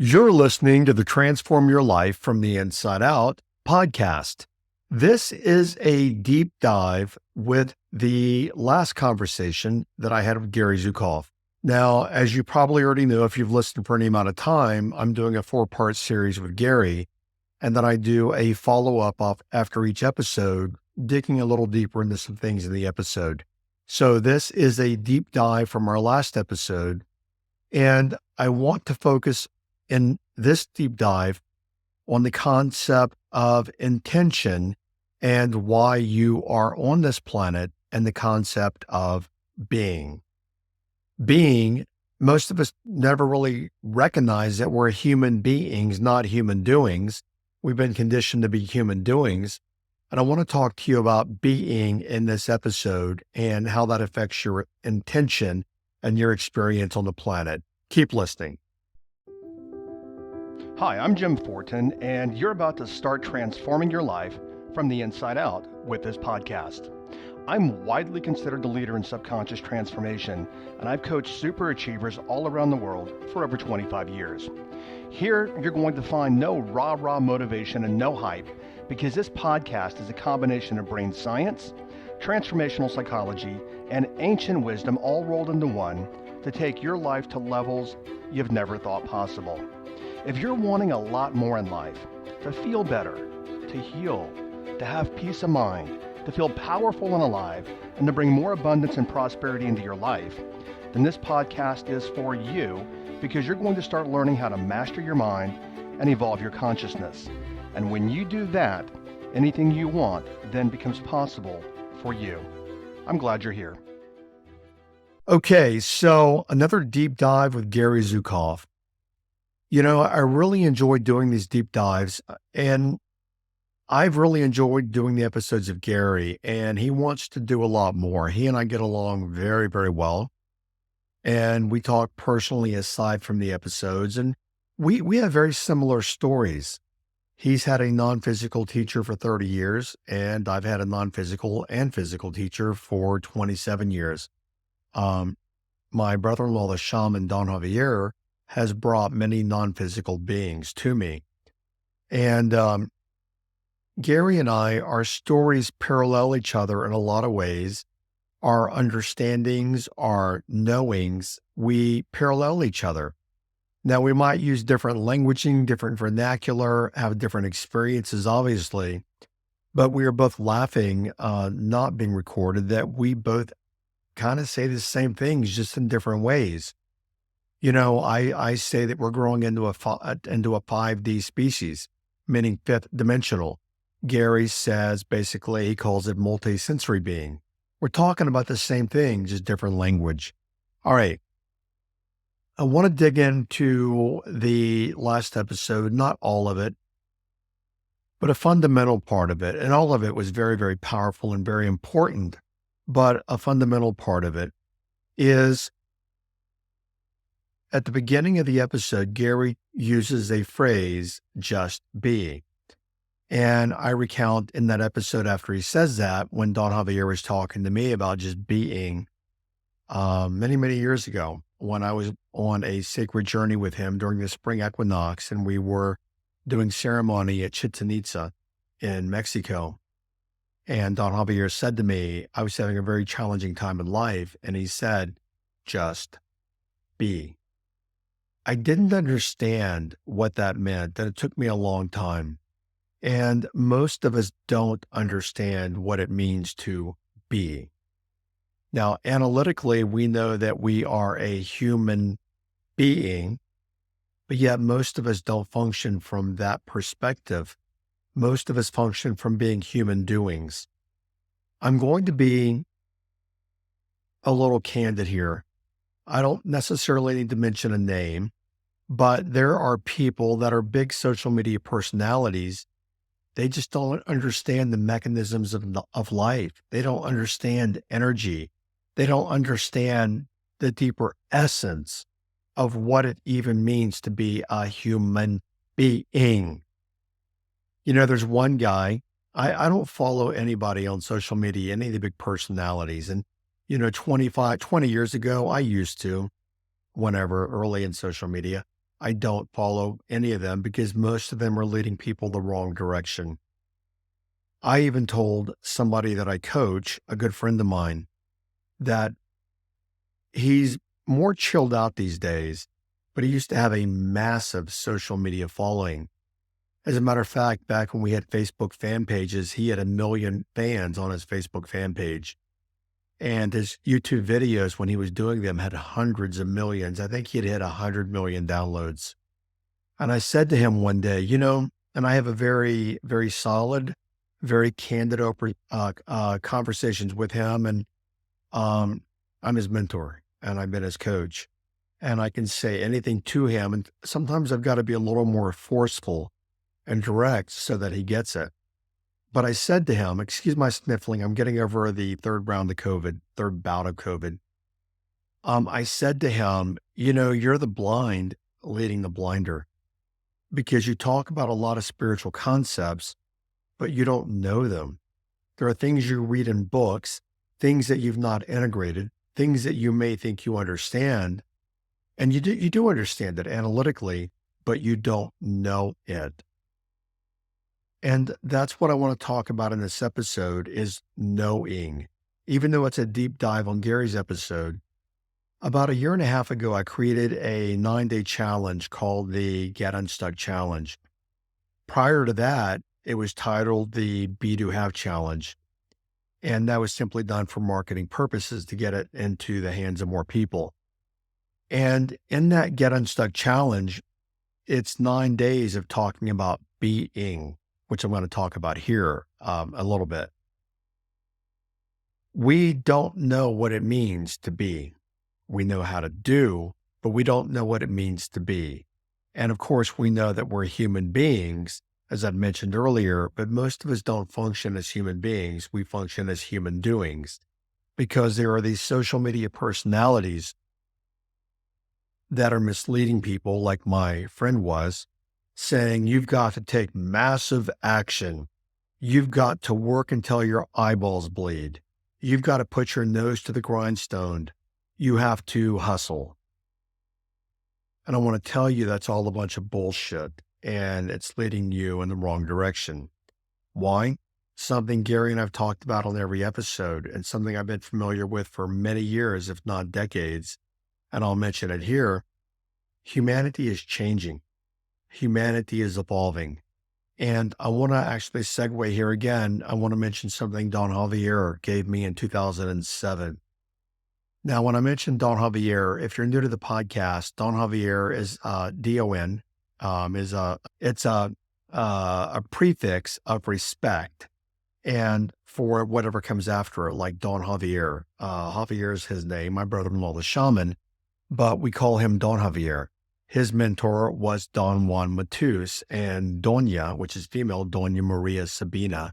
You're listening to the Transform Your Life from the Inside Out podcast. This is a deep dive with the last conversation that I had with Gary Zukav. Now, as you probably already know, if you've listened for any amount of time, I'm doing a 4-part series with Gary, and then I do a follow-up after each episode, digging a little deeper into some things in the episode. So this is a deep dive from our last episode, and I want to focus in this deep dive on the concept of intention and why you are on this planet, and the concept of being. Being, most of us never really recognize that we're human beings, not human doings. We've been conditioned to be human doings. And I want to talk to you about being in this episode and how that affects your intention and your experience on the planet. Keep listening. Hi, I'm Jim Fortin, and you're about to start transforming your life from the inside out with this podcast. I'm widely considered the leader in subconscious transformation, and I've coached super achievers all around the world for over 25 years. Here, you're going to find no rah-rah motivation and no hype, because this podcast is a combination of brain science, transformational psychology, and ancient wisdom all rolled into one to take your life to levels you've never thought possible. If you're wanting a lot more in life, to feel better, to heal, to have peace of mind, to feel powerful and alive, and to bring more abundance and prosperity into your life, then this podcast is for you, because you're going to start learning how to master your mind and evolve your consciousness. And when you do that, anything you want then becomes possible for you. I'm glad you're here. Okay, so another deep dive with Gary Zukav. You know, I really enjoyed doing these deep dives, and I've really enjoyed doing the episodes of Gary, and he wants to do a lot more. He and I get along very, very well, and we talk personally aside from the episodes, and we have very similar stories. He's had a non-physical teacher for 30 years, and I've had a non-physical and physical teacher for 27 years. My brother-in-law, the shaman, Don Javier, has brought many non-physical beings to me. And Gary and I, our stories parallel each other in a lot of ways. Our understandings, our knowings, we parallel each other. Now, we might use different languaging, different vernacular, have different experiences, obviously, but we are both laughing, not being recorded, that we both kind of say the same things, just in different ways. You know, I say that we're growing into a 5D species, meaning fifth dimensional. Gary says, basically, he calls it multi-sensory being. We're talking about the same thing, just different language. All right. I want to dig into the last episode, not all of it, but a fundamental part of it. And all of it was very, very powerful and very important. But a fundamental part of it is, at the beginning of the episode, Gary uses a phrase, just be. And I recount in that episode after he says that, when Don Javier was talking to me about just being, many, many years ago, when I was on a sacred journey with him during the spring equinox, and we were doing ceremony at Chichen Itza in Mexico. And Don Javier said to me, I was having a very challenging time in life, and he said, just be. I didn't understand what that meant, and it took me a long time. And most of us don't understand what it means to be. Now, analytically, we know that we are a human being, but yet most of us don't function from that perspective. Most of us function from being human doings. I'm going to be a little candid here. I don't necessarily need to mention a name, but there are people that are big social media personalities. They just don't understand the mechanisms of life. They don't understand energy. They don't understand the deeper essence of what it even means to be a human being. You know, there's one guy, I don't follow anybody on social media, any of the big personalities. And, you know, 20 years ago, I used to, whenever early in social media, I don't follow any of them because most of them are leading people the wrong direction. I even told somebody that I coach, a good friend of mine, that he's more chilled out these days, but he used to have a massive social media following. As a matter of fact, back when we had Facebook fan pages, he had 1 million fans on his Facebook fan page. And his YouTube videos, when he was doing them, had hundreds of millions. I think he'd hit 100 million downloads. And I said to him one day, and I have a very, very solid, very candid open conversations with him. And um, I'm his mentor and I've been his coach. And I can say anything to him. And sometimes I've got to be a little more forceful and direct so that he gets it. But I said to him, excuse my sniffling, I'm getting over the third bout of COVID. I said to him, you're the blind leading the blinder because you talk about a lot of spiritual concepts, but you don't know them. There are things you read in books, things that you've not integrated, things that you may think you understand. And you do understand it analytically, but you don't know it. And that's what I want to talk about in this episode is knowing. Even though it's a deep dive on Gary's episode, about a year and a half ago, I created a 9-day challenge called the Get Unstuck Challenge. Prior to that, it was titled the Be Do Have Challenge. And that was simply done for marketing purposes to get it into the hands of more people. And in that Get Unstuck Challenge, it's 9 days of talking about being, which I'm going to talk about here a little bit. We don't know what it means to be. We know how to do, but we don't know what it means to be. And of course, we know that we're human beings, as I mentioned earlier, but most of us don't function as human beings. We function as human doings because there are these social media personalities that are misleading people, like my friend was, saying you've got to take massive action. You've got to work until your eyeballs bleed. You've got to put your nose to the grindstone. You have to hustle. And I want to tell you that's all a bunch of bullshit and it's leading you in the wrong direction. Why? Something Gary and I've talked about on every episode and something I've been familiar with for many years, if not decades. And I'll mention it here. Humanity is changing. Humanity is evolving. And I want to actually segue here again. I want to mention something Don Javier gave me in 2007. Now, when I mentioned Don Javier, if you're new to the podcast, Don Javier is DON, it's a prefix of respect, and for whatever comes after it, like Don Javier. Javier is his name. My brother-in-law, the shaman, but we call him Don Javier. His mentor was Don Juan Matus and Doña, which is female, Doña Maria Sabina.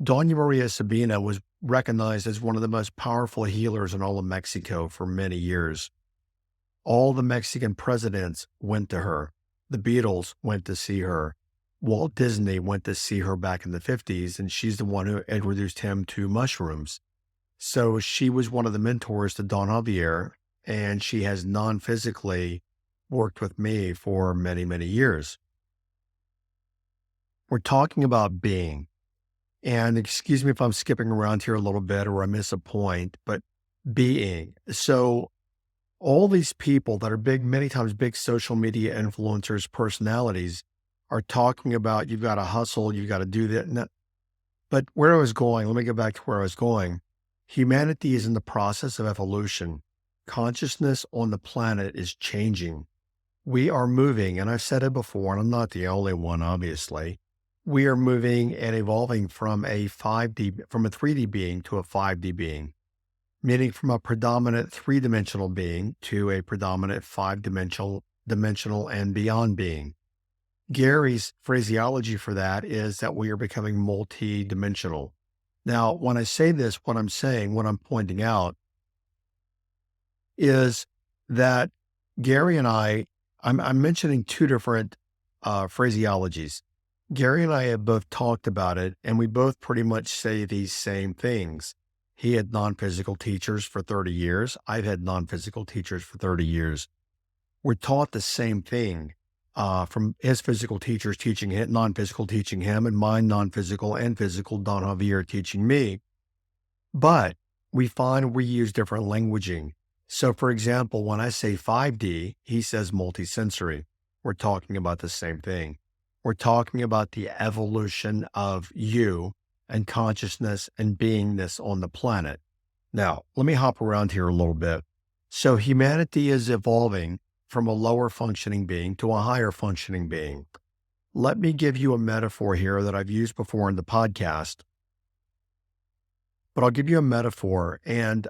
Doña Maria Sabina was recognized as one of the most powerful healers in all of Mexico for many years. All the Mexican presidents went to her. The Beatles went to see her. Walt Disney went to see her back in the 50s, and she's the one who introduced him to mushrooms. So she was one of the mentors to Don Javier, and she has non-physically worked with me for many, many years. We're talking about being. And excuse me if I'm skipping around here a little bit or I miss a point, but being. So all these people that are many times big social media influencers, personalities are talking about, you've got to hustle, you've got to do that. But where I was going, let me go back to where I was going. Humanity is in the process of evolution. Consciousness on the planet is changing. We are moving, and I've said it before, and I'm not the only one, obviously. We are moving and evolving from a 3D being to a 5D being, meaning from a predominant 3-dimensional being to a predominant 5-dimensional and beyond being. Gary's phraseology for that is that we are becoming multi-dimensional. Now, when I say this, what I'm pointing out is that Gary and I'm mentioning two different phraseologies. Gary and I have both talked about it, and we both pretty much say these same things. He had non-physical teachers for 30 years. I've had non-physical teachers for 30 years. We're taught the same thing from his physical teachers teaching him, non-physical teaching him, and my non-physical and physical, Don Javier, teaching me. But we find we use different languaging. So for example, when I say 5D, he says multisensory. We're talking about the same thing. We're talking about the evolution of you and consciousness and beingness on the planet. Now, let me hop around here a little bit. So humanity is evolving from a lower functioning being to a higher functioning being. Let me give you a metaphor here that I've used before in the podcast, but I'll give you a metaphor and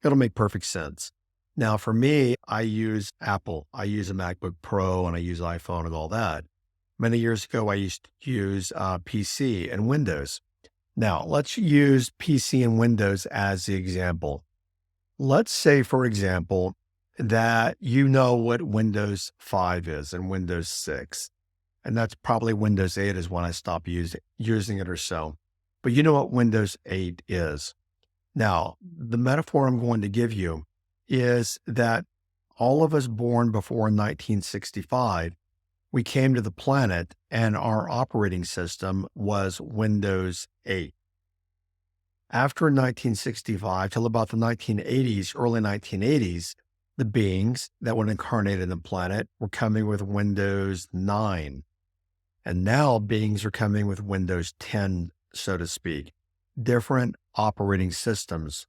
it'll make perfect sense. Now, for me, I use Apple. I use a MacBook Pro and I use iPhone and all that. Many years ago, I used to use PC and Windows. Now, let's use PC and Windows as the example. Let's say, for example, that you know what Windows 5 is and Windows 6. And that's probably Windows 8 is when I stopped using it or so. But you know what Windows 8 is. Now, the metaphor I'm going to give you is that all of us born before 1965, we came to the planet and our operating system was Windows 8. After 1965 till about the 1980s, early 1980s, the beings that would incarnate in the planet were coming with Windows 9. And now beings are coming with Windows 10, so to speak, different operating systems.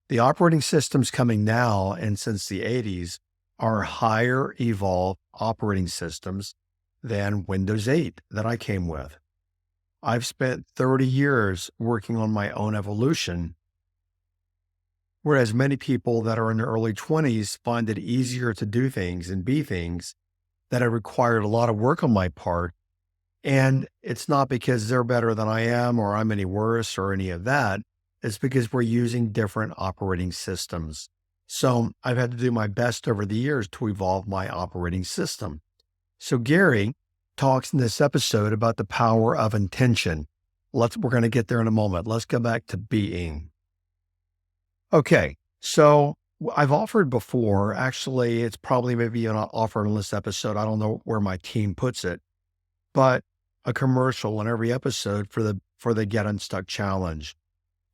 The operating systems coming now and since the 80s are higher evolved operating systems than Windows 8 that I came with. I've spent 30 years working on my own evolution, whereas many people that are in their early 20s find it easier to do things and be things that have required a lot of work on my part. And it's not because they're better than I am or I'm any worse or any of that. It's because we're using different operating systems. So I've had to do my best over the years to evolve my operating system. So Gary talks in this episode about the power of intention. We're going to get there in a moment. Let's go back to being. Okay. So I've offered before, actually, it's probably maybe an offer in this episode. I don't know where my team puts it, but a commercial in every episode for the Get Unstuck Challenge.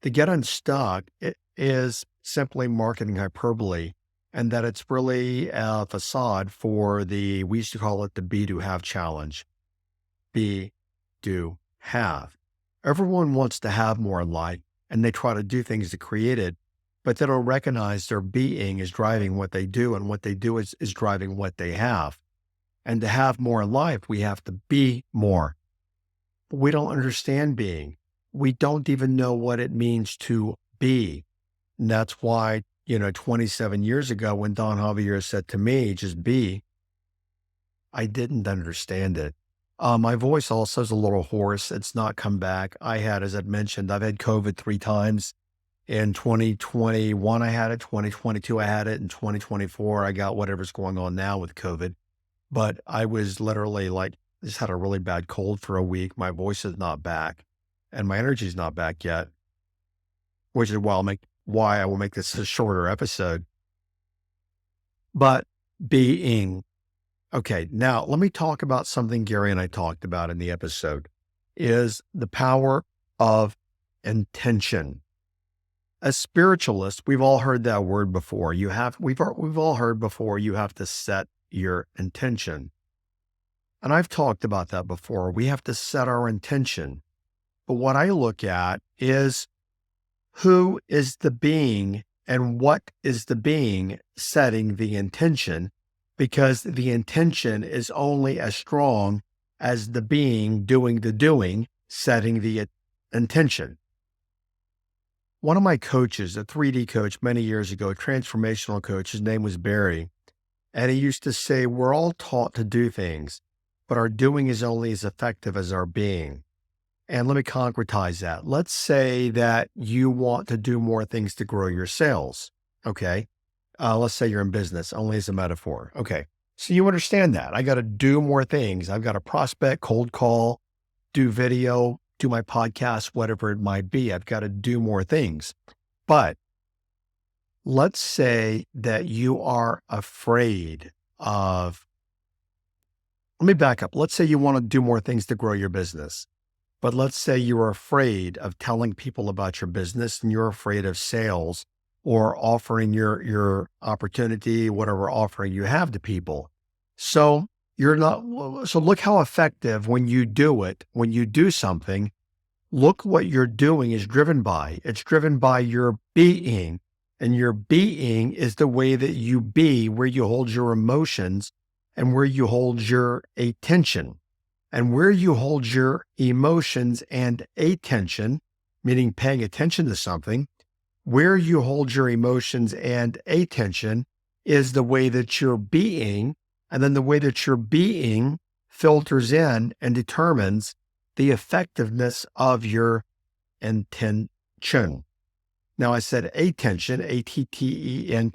The Get Unstuck, it is simply marketing hyperbole, and that it's really a facade for we used to call it the Be, Do, Have challenge. Be, do, have. Everyone wants to have more in life, and they try to do things to create it, but they don't recognize their being is driving what they do, and what they do is driving what they have. And to have more in life, we have to be more. But we don't understand being. We don't even know what it means to be. And that's why, 27 years ago when Don Javier said to me, just be, I didn't understand it. My voice also is a little hoarse. It's not come back. As I'd mentioned, I've had COVID 3 times. In 2021, I had it. 2022, I had it. In 2024, I got whatever's going on now with COVID. But I was literally just had a really bad cold for a week. My voice is not back and my energy is not back yet, which is why I will make this a shorter episode. But being. Okay, now let me talk about something Gary and I talked about in the episode, is the power of intention. As spiritualists, we've all heard that word before. We've all heard before, you have to set your intention. And I've talked about that before. We have to set our intention. But what I look at is who is the being and what is the being setting the intention, because the intention is only as strong as the being doing the doing, setting the intention. One of my coaches, a 3D coach many years ago, a transformational coach, his name was Barry, and he used to say, we're all taught to do things, but our doing is only as effective as our being. And let me concretize that. Let's say that you want to do more things to grow your sales. Okay. Let's say you're in business, only as a metaphor. Okay. So you understand that I got to do more things. I've got to prospect, cold call, do video, do my podcast, whatever it might be. I've got to do more things. But let's say that you are afraid of, let me back up. Let's say you want to do more things to grow your business, but let's say you're afraid of telling people about your business and you're afraid of sales or offering your opportunity, whatever offering you have to people. So you're not, so look how effective when you do it, when you do something, look what you're doing is driven by. It's driven by your being. And your being is the way that you be, where you hold your emotions and where you hold your attention. And where you hold your emotions and attention, meaning paying attention to something, where you hold your emotions and attention is the way that you're being. And then the way that you're being filters in and determines the effectiveness of your intention. Now I said attention, attention, and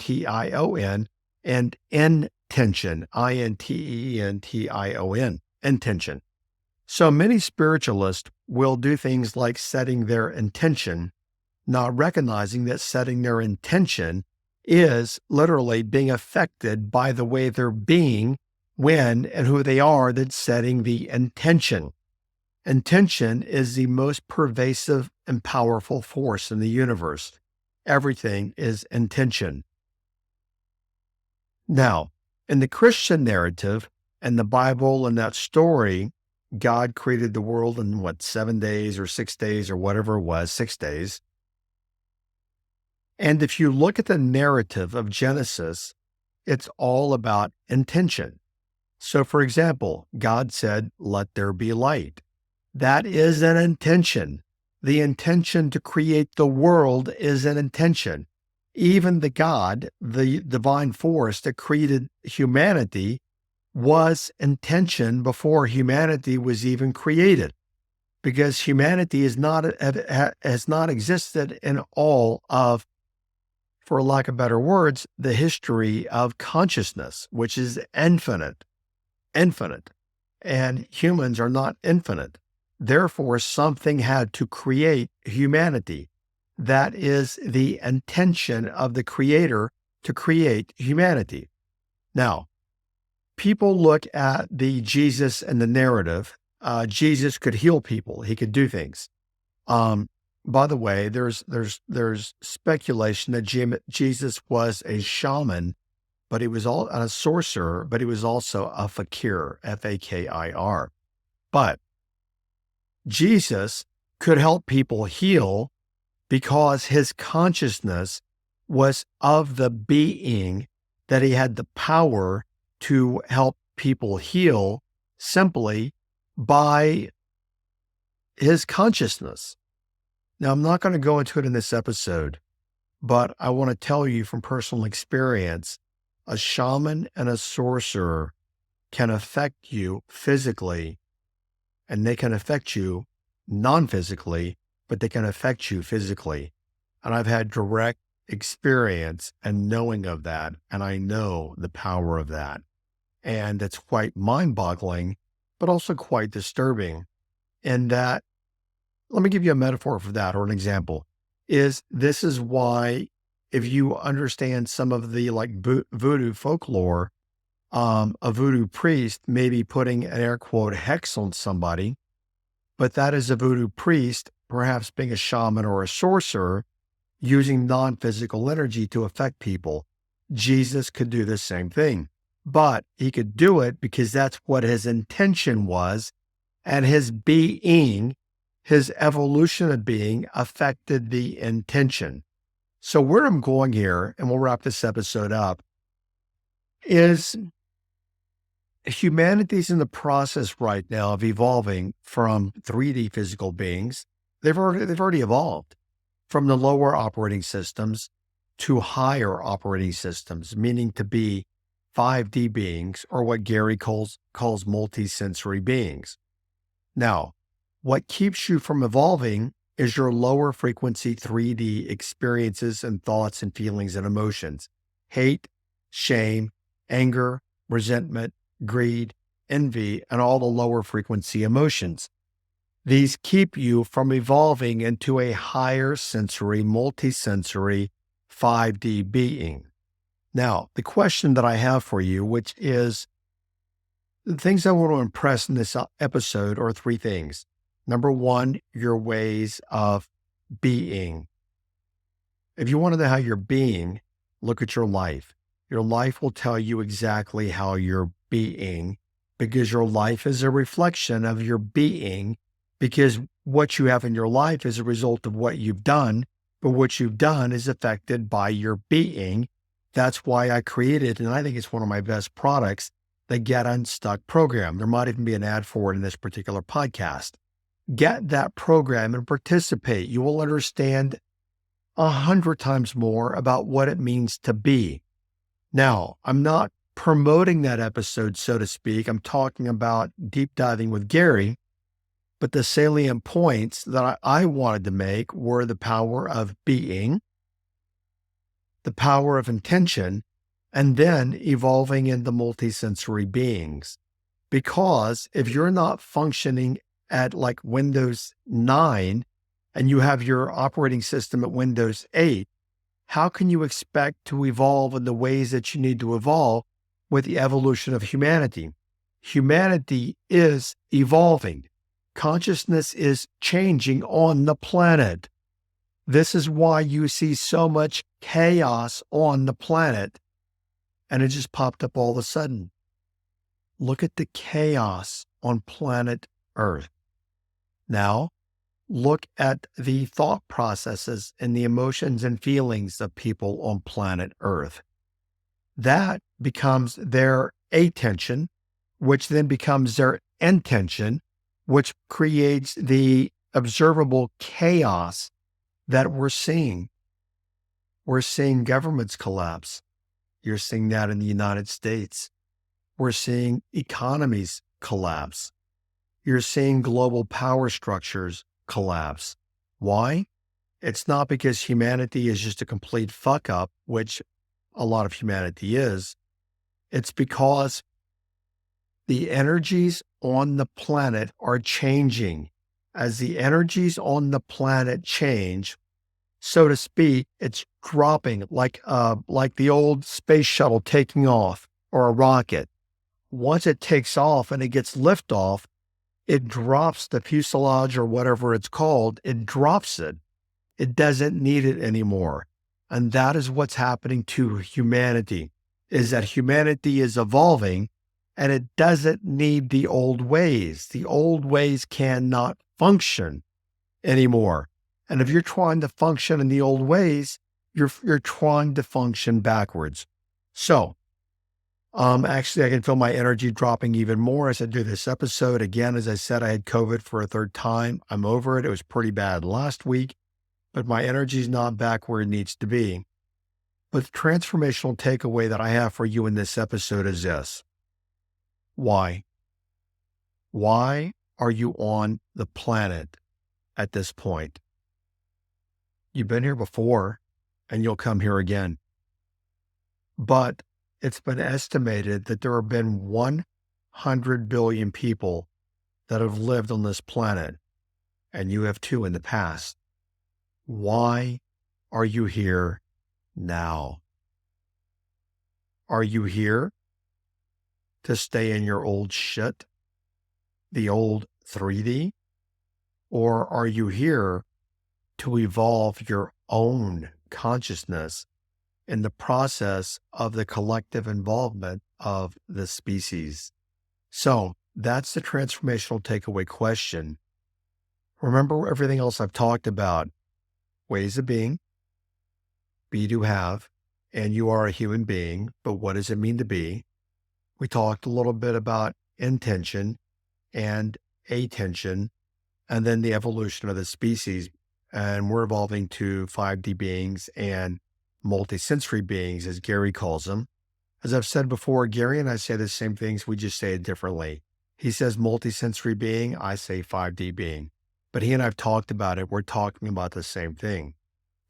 intention, intention, intention. So many spiritualists will do things like setting their intention, not recognizing that setting their intention is literally being affected by the way they're being, when, and who they are that's setting the intention. Intention is the most pervasive and powerful force in the universe. Everything is intention. Now, in the Christian narrative and the Bible and that story, God created the world in 7 days or 6 days or whatever it was, 6 days. And if you look at the narrative of Genesis, it's all about intention. So for example, God said, "Let there be light." That is an intention. The intention to create the world is an intention. Even the God, the divine force that created humanity, was intention before humanity was even created, because humanity has not existed in all of, for lack of better words, the history of consciousness, which is infinite. And humans are not infinite. Therefore, something had to create humanity. That is the intention of the Creator, to create humanity. Now, people look at the Jesus and the narrative. Jesus could heal people. He could do things. By the way, there's speculation that Jesus was a shaman, but he was a sorcerer, but he was also a fakir, Fakir. But Jesus could help people heal because his consciousness was of the being, that he had the power to help people heal simply by his consciousness. Now, I'm not going to go into it in this episode, but I want to tell you from personal experience, a shaman and a sorcerer can affect you physically, and they can affect you non-physically, but they can affect you physically. And I've had direct experience and knowing of that, and I know the power of that. And it's quite mind-boggling, but also quite disturbing. And that, let me give you a metaphor for that, or an example, this is why, if you understand some of the voodoo folklore, a voodoo priest may be putting an air quote hex on somebody, but that is a voodoo priest, perhaps being a shaman or a sorcerer, using non-physical energy to affect people. Jesus could do the same thing, but he could do it because that's what his intention was, and his being, his evolution of being, affected the intention. So where I'm going here, and we'll wrap this episode up, is humanity's in the process right now of evolving from 3D physical beings. They've already evolved from the lower operating systems to higher operating systems, meaning to be 5D beings, or what Gary calls multisensory beings. Now, what keeps you from evolving is your lower frequency 3D experiences and thoughts and feelings and emotions: hate, shame, anger, resentment, greed, envy, and all the lower frequency emotions. These keep you from evolving into a higher sensory, multisensory 5D being. Now, the question that I have for you, which is the things I want to impress in this episode, are three things. Number one, your ways of being. If you want to know how you're being, look at your life. Your life will tell you exactly how you're being, because your life is a reflection of your being, because what you have in your life is a result of what you've done, but what you've done is affected by your being. That's why I created, and I think it's one of my best products, the Get Unstuck program. There might even be an ad for it in this particular podcast. Get that program and participate. You will understand 100 times more about what it means to be. Now, I'm not promoting that episode, so to speak. I'm talking about deep diving with Gary, but the salient points that I wanted to make were the power of being, the power of intention, and then evolving into multisensory beings. Because if you're not functioning at like Windows 9 and you have your operating system at Windows 8, how can you expect to evolve in the ways that you need to evolve with the evolution of humanity? Humanity is evolving. Consciousness is changing on the planet. This is why you see so much chaos on the planet. And it just popped up all of a sudden. Look at the chaos on planet Earth. Now, look at the thought processes and the emotions and feelings of people on planet Earth. That becomes their attention, which then becomes their intention, which creates the observable chaos that we're seeing. We're seeing governments collapse. You're seeing that in the United States. We're seeing economies collapse. You're seeing global power structures collapse. Why? It's not because humanity is just a complete fuck up, which a lot of humanity is. It's because the energies on the planet are changing. As the energies on the planet change, so to speak, it's dropping like the old space shuttle taking off, or a rocket. Once it takes off and it gets liftoff, it drops the fuselage or whatever it's called. It drops it. It doesn't need it anymore. And that is what's happening to humanity, is that humanity is evolving and it doesn't need the old ways. The old ways cannot function anymore. And if you're trying to function in the old ways, you're trying to function backwards. So, actually, I can feel my energy dropping even more as I do this episode. Again, as I said, I had COVID for a third time. I'm over it. It was pretty bad last week, but my energy is not back where it needs to be. But the transformational takeaway that I have for you in this episode is this. Why? Why are you on the planet at this point? You've been here before, and you'll come here again. But it's been estimated that there have been 100 billion people that have lived on this planet, and you have too in the past. Why are you here now? Are you here to stay in your old shit, the old 3D? Or are you here to evolve your own consciousness in the process of the collective involvement of the species? So that's the transformational takeaway question. Remember everything else I've talked about: ways of being, be to have, and you are a human being, but what does it mean to be? We talked a little bit about intention and attention, and then the evolution of the species. And we're evolving to 5D beings and multisensory beings, as Gary calls them. As I've said before, Gary and I say the same things, we just say it differently. He says multisensory being, I say 5D being. But he and I have talked about it. We're talking about the same thing.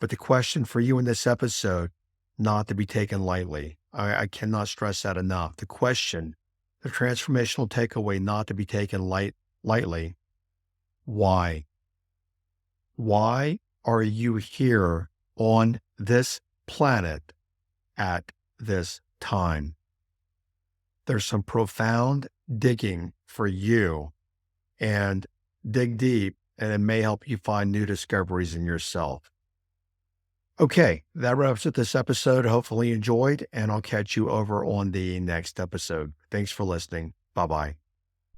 But the question for you in this episode, not to be taken lightly. I cannot stress that enough. The question, the transformational takeaway, not to be taken lightly. Why? Why are you here on this planet at this time. There's some profound digging for you, and dig deep, and it may help you find new discoveries in yourself. Okay, that wraps up this episode. Hopefully you enjoyed, and I'll catch you over on the next episode. Thanks for listening. Bye-bye.